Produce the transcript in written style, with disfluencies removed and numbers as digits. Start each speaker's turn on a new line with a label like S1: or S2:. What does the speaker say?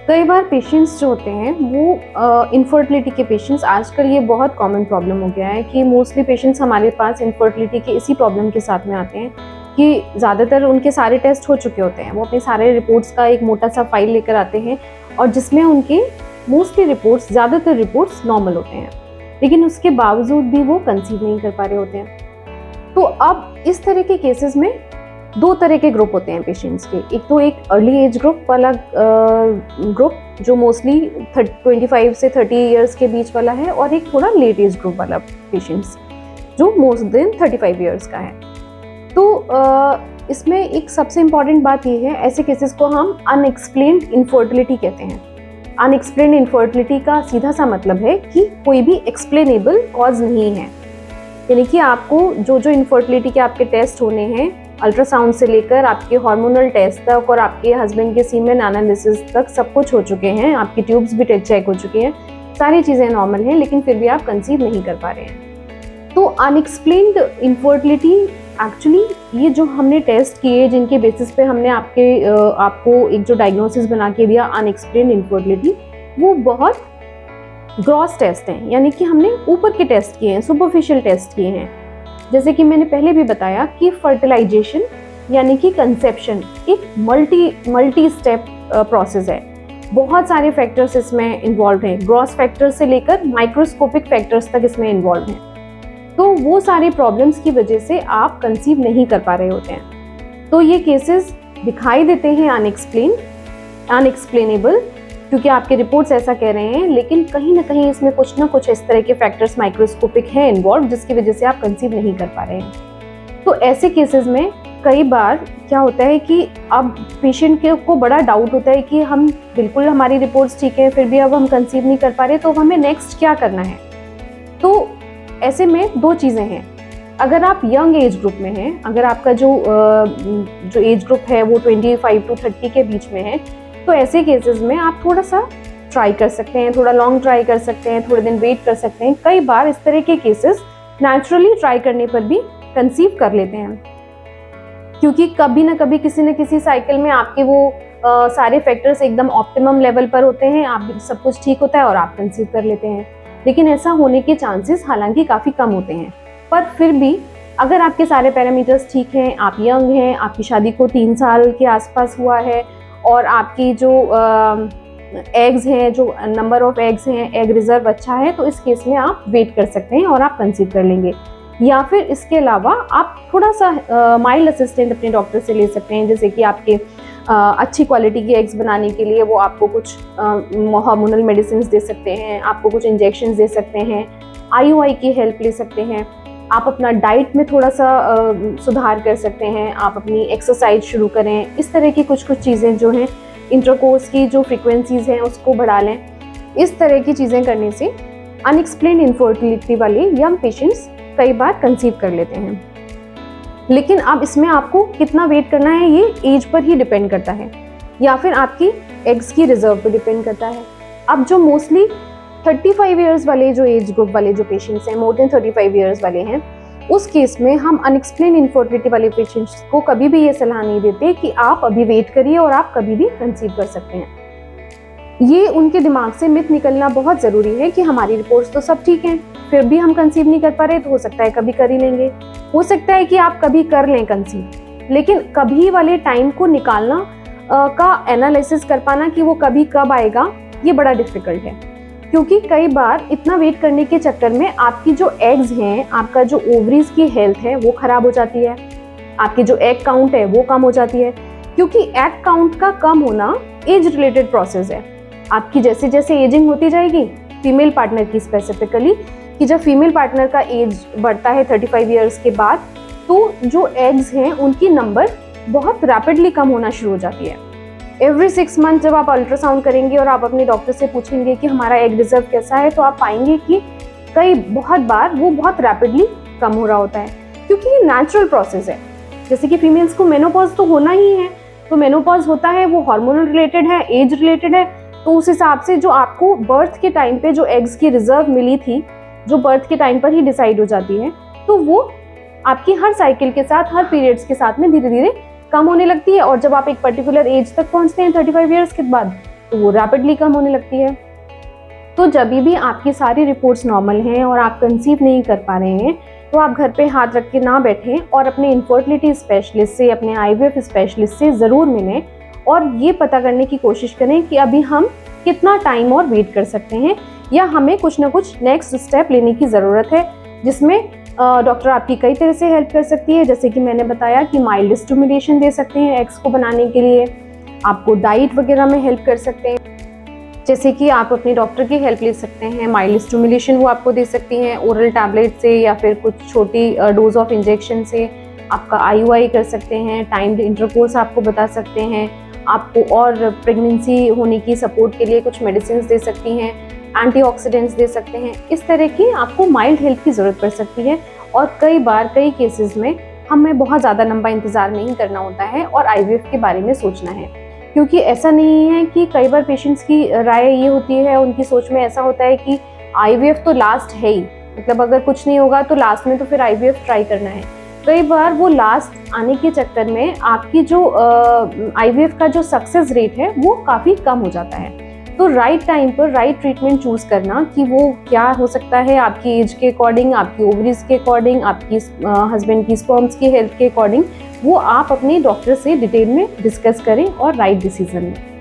S1: कई बार पेशेंट्स जो होते हैं वो इनफर्टिलिटी के पेशेंट्स, आजकल ये बहुत कॉमन प्रॉब्लम हो गया है कि मोस्टली पेशेंट्स हमारे पास इनफर्टिलिटी के इसी प्रॉब्लम के साथ में आते हैं कि ज़्यादातर उनके सारे टेस्ट हो चुके होते हैं, वो अपने सारे रिपोर्ट्स का एक मोटा सा फाइल लेकर आते हैं और जिसमें उनके मोस्टली रिपोर्ट्स, ज़्यादातर रिपोर्ट्स नॉर्मल होते हैं, लेकिन उसके बावजूद भी वो कंसीव नहीं कर पा रहे होते हैं। तो अब इस तरह के केसेस में दो तरह के ग्रुप होते हैं पेशेंट्स के। एक तो एक अर्ली एज ग्रुप वाला ग्रुप जो मोस्टली 25 से 30 इयर्स के बीच वाला है, और एक थोड़ा लेट एज ग्रुप वाला पेशेंट्स जो मोस्ट देन 35 इयर्स का है। तो इसमें एक सबसे इम्पॉर्टेंट बात ये है, ऐसे केसेस को हम अनएक्सप्लेन्ड इनफर्टिलिटी कहते हैं। अनएक्सप्लेन्ड इनफर्टिलिटी का सीधा सा मतलब है कि कोई भी एक्सप्लेनेबल कॉज नहीं है, यानी कि आपको जो इनफर्टिलिटी के आपके टेस्ट होने हैं, अल्ट्रासाउंड से लेकर आपके हार्मोनल टेस्ट तक और आपके हस्बैंड के सीमेन एनालिसिस तक सब कुछ हो चुके हैं, आपकी ट्यूब्स भी चेक हो चुकी हैं, सारी चीज़ें नॉर्मल हैं, लेकिन फिर भी आप कंसीव नहीं कर पा रहे हैं। तो अनएक्सप्लेन्ड इनफर्टिलिटी एक्चुअली ये जो हमने टेस्ट किए, जिनके बेसिस पे हमने आपको एक जो डायग्नोसिस बना के दिया अनएक्सप्लेन्ड इनफर्टिलिटी, वो बहुत ग्रॉस टेस्ट हैं, यानी कि हमने ऊपर के टेस्ट किए हैं, सुपरफिशियल टेस्ट किए हैं। जैसे कि मैंने पहले भी बताया कि फर्टिलाइजेशन यानी कि कंसेप्शन एक मल्टी स्टेप प्रोसेस है। बहुत सारे फैक्टर्स इसमें इन्वॉल्व हैं, ग्रॉस फैक्टर्स से लेकर माइक्रोस्कोपिक फैक्टर्स तक इसमें इन्वॉल्व हैं। तो वो सारे प्रॉब्लम्स की वजह से आप कंसीव नहीं कर पा रहे होते हैं। तो ये केसेस दिखाई देते हैं अनएक्सप्लेनेबल, क्योंकि आपके रिपोर्ट्स ऐसा कह रहे हैं, लेकिन कहीं ना कहीं इसमें कुछ ना कुछ इस तरह के फैक्टर्स माइक्रोस्कोपिक हैं इन्वॉल्व, जिसकी वजह से आप कंसीव नहीं कर पा रहे हैं। तो ऐसे केसेस में कई बार क्या होता है कि अब पेशेंट को बड़ा डाउट होता है कि हम बिल्कुल हमारी रिपोर्ट्स ठीक है, फिर भी अब हम कंसीव नहीं कर पा रहे, तो हमें नेक्स्ट क्या करना है। तो ऐसे में दो चीज़ें हैं। अगर आप यंग एज ग्रुप में हैं, अगर आपका जो एज ग्रुप है वो 25 to 30 के बीच में है, तो ऐसे केसेस में आप थोड़ा सा ट्राई कर सकते हैं, थोड़ा लॉन्ग ट्राई कर सकते हैं, थोड़े दिन वेट कर सकते हैं। कई बार इस तरह के केसेस नेचुरली ट्राई करने पर भी कंसीव कर लेते हैं, क्योंकि कभी ना कभी किसी न किसी साइकिल में आपके वो सारे फैक्टर्स एकदम ऑप्टिमम लेवल पर होते हैं, आप सब कुछ ठीक होता है और आप कंसीव कर लेते हैं। लेकिन ऐसा होने के चांसेस हालांकि काफ़ी कम होते हैं, पर फिर भी अगर आपके सारे पैरामीटर्स ठीक हैं, आप यंग हैं, आपकी शादी को 3 साल के आसपास हुआ है, और आपकी जो एग्स हैं, जो नंबर ऑफ एग्स हैं, एग रिजर्व अच्छा है, तो इस केस में आप वेट कर सकते हैं और आप कंसीव कर लेंगे। या फिर इसके अलावा आप थोड़ा सा माइल्ड असिस्टेंट अपने डॉक्टर से ले सकते हैं, जैसे कि आपके अच्छी क्वालिटी के एग्स बनाने के लिए वो आपको कुछ हार्मोनल मेडिसिन दे सकते हैं, आपको कुछ इंजेक्शन दे सकते हैं, IUI की हेल्प ले सकते हैं, आप अपना डाइट में थोड़ा सा सुधार कर सकते हैं, आप अपनी एक्सरसाइज शुरू करें। इस तरह की कुछ चीज़ें जो हैं, इंटरकोर्स की जो फ्रीक्वेंसीज़ हैं उसको बढ़ा लें। इस तरह की चीज़ें करने से अनएक्सप्लेन्ड इनफर्टिलिटी वाले यंग पेशेंट्स कई बार कंसीव कर लेते हैं। लेकिन अब इसमें आपको कितना वेट करना है ये एज पर ही डिपेंड करता है, या फिर आपकी एग्स की रिजर्व पर डिपेंड करता है। अब जो मोस्टली 35 इयर्स वाले जो एज ग्रुप वाले जो पेशेंट्स हैं, मोर देन 35 इयर्स वाले हैं, उस केस में हम अनएक्सप्लेन्ड इनफर्टिलिटी वाले पेशेंट्स को कभी भी ये सलाह नहीं देते कि आप अभी वेट करिए और आप कभी भी कंसीव कर सकते हैं। ये उनके दिमाग से मिथ निकलना बहुत ज़रूरी है कि हमारी रिपोर्ट्स तो सब ठीक हैं, फिर भी हम कंसीव नहीं कर पा रहे, तो हो सकता है कभी कर ही लेंगे। हो सकता है कि आप कभी कर लें कंसीव, लेकिन कभी वाले टाइम को निकालना का एनालिसिस कर पाना कि वो कभी कब आएगा, ये बड़ा डिफिकल्ट है, क्योंकि कई बार इतना वेट करने के चक्कर में आपकी जो एग्स हैं, आपका जो ओवरीज की हेल्थ है वो खराब हो जाती है, आपकी जो एग काउंट है वो कम हो जाती है, क्योंकि एग काउंट का कम होना एज रिलेटेड प्रोसेस है। आपकी जैसे जैसे एजिंग होती जाएगी, फीमेल पार्टनर की स्पेसिफिकली, कि जब फीमेल पार्टनर का एज बढ़ता है 35 इयर्स के बाद, तो जो एग्स हैं उनकी नंबर बहुत रैपिडली कम होना शुरू हो जाती है। एवरी 6 मंथ जब आप अल्ट्रासाउंड करेंगे और आप अपने डॉक्टर से पूछेंगे कि हमारा एग रिजर्व कैसा है, तो आप पाएंगे कि बहुत बार वो बहुत रैपिडली कम हो रहा होता है, क्योंकि ये नेचुरल प्रोसेस है। जैसे कि फीमेल्स को मेनोपॉज तो होना ही है, तो मेनोपॉज होता है, वो हार्मोनल रिलेटेड है, एज रिलेटेड है, तो उस हिसाब से जो आपको बर्थ के टाइम पे जो एग्स की रिजर्व मिली थी, जो बर्थ के टाइम पर ही डिसाइड हो जाती है, तो वो आपकी हर साइकिल के साथ, हर पीरियड्स के साथ में धीरे धीरे कम होने लगती है। और जब आप एक पर्टिकुलर एज तक पहुंचते हैं 35 इयर्स के बाद, तो वो रैपिडली कम होने लगती है। तो जब भी आपकी सारी रिपोर्ट्स नॉर्मल हैं और आप कंसीव नहीं कर पा रहे हैं, तो आप घर पे हाथ रख के ना बैठें और अपने इनफर्टिलिटी स्पेशलिस्ट से, अपने IVF स्पेशलिस्ट से ज़रूर मिलें और ये पता करने की कोशिश करें कि अभी हम कितना टाइम और वेट कर सकते हैं, या हमें कुछ ना कुछ नेक्स्ट स्टेप लेने की ज़रूरत है, जिसमें डॉक्टर आपकी कई तरह से हेल्प कर सकती है। जैसे कि मैंने बताया कि माइल्ड स्टिमुलेशन दे सकते हैं एग्स को बनाने के लिए, आपको डाइट वगैरह में हेल्प कर सकते हैं, जैसे कि आप अपने डॉक्टर की हेल्प ले सकते हैं। माइल्ड स्टिमुलेशन वो आपको दे सकती हैं ओरल टैबलेट से या फिर कुछ छोटी डोज ऑफ इंजेक्शन से। आपका IUI कर सकते हैं, टाइम्ड इंटरकोर्स आपको बता सकते हैं, आपको और प्रेगनेंसी होने की सपोर्ट के लिए कुछ मेडिसिन दे सकती हैं, एंटीऑक्सीडेंट्स दे सकते हैं। इस तरह की आपको माइल्ड हेल्प की ज़रूरत पड़ सकती है। और कई केसेस में हमें बहुत ज़्यादा लंबा इंतज़ार नहीं करना होता है और IVF के बारे में सोचना है, क्योंकि ऐसा नहीं है कि कई बार पेशेंट्स की राय ये होती है, उनकी सोच में ऐसा होता है कि IVF तो लास्ट है ही, मतलब अगर कुछ नहीं होगा तो लास्ट में तो फिर IVF ट्राई करना है। कई बार वो लास्ट आने के चक्कर में आपकी जो IVF का जो सक्सेस रेट है वो काफ़ी कम हो जाता है। तो राइट टाइम पर राइट ट्रीटमेंट चूज़ करना कि वो क्या हो सकता है आपकी एज के अकॉर्डिंग, आपकी ओवरीज के अकॉर्डिंग, आपकी हस्बैंड की स्पर्म्स की हेल्थ के अकॉर्डिंग, वो आप अपने डॉक्टर से डिटेल में डिस्कस करें और राइट डिसीजन लें।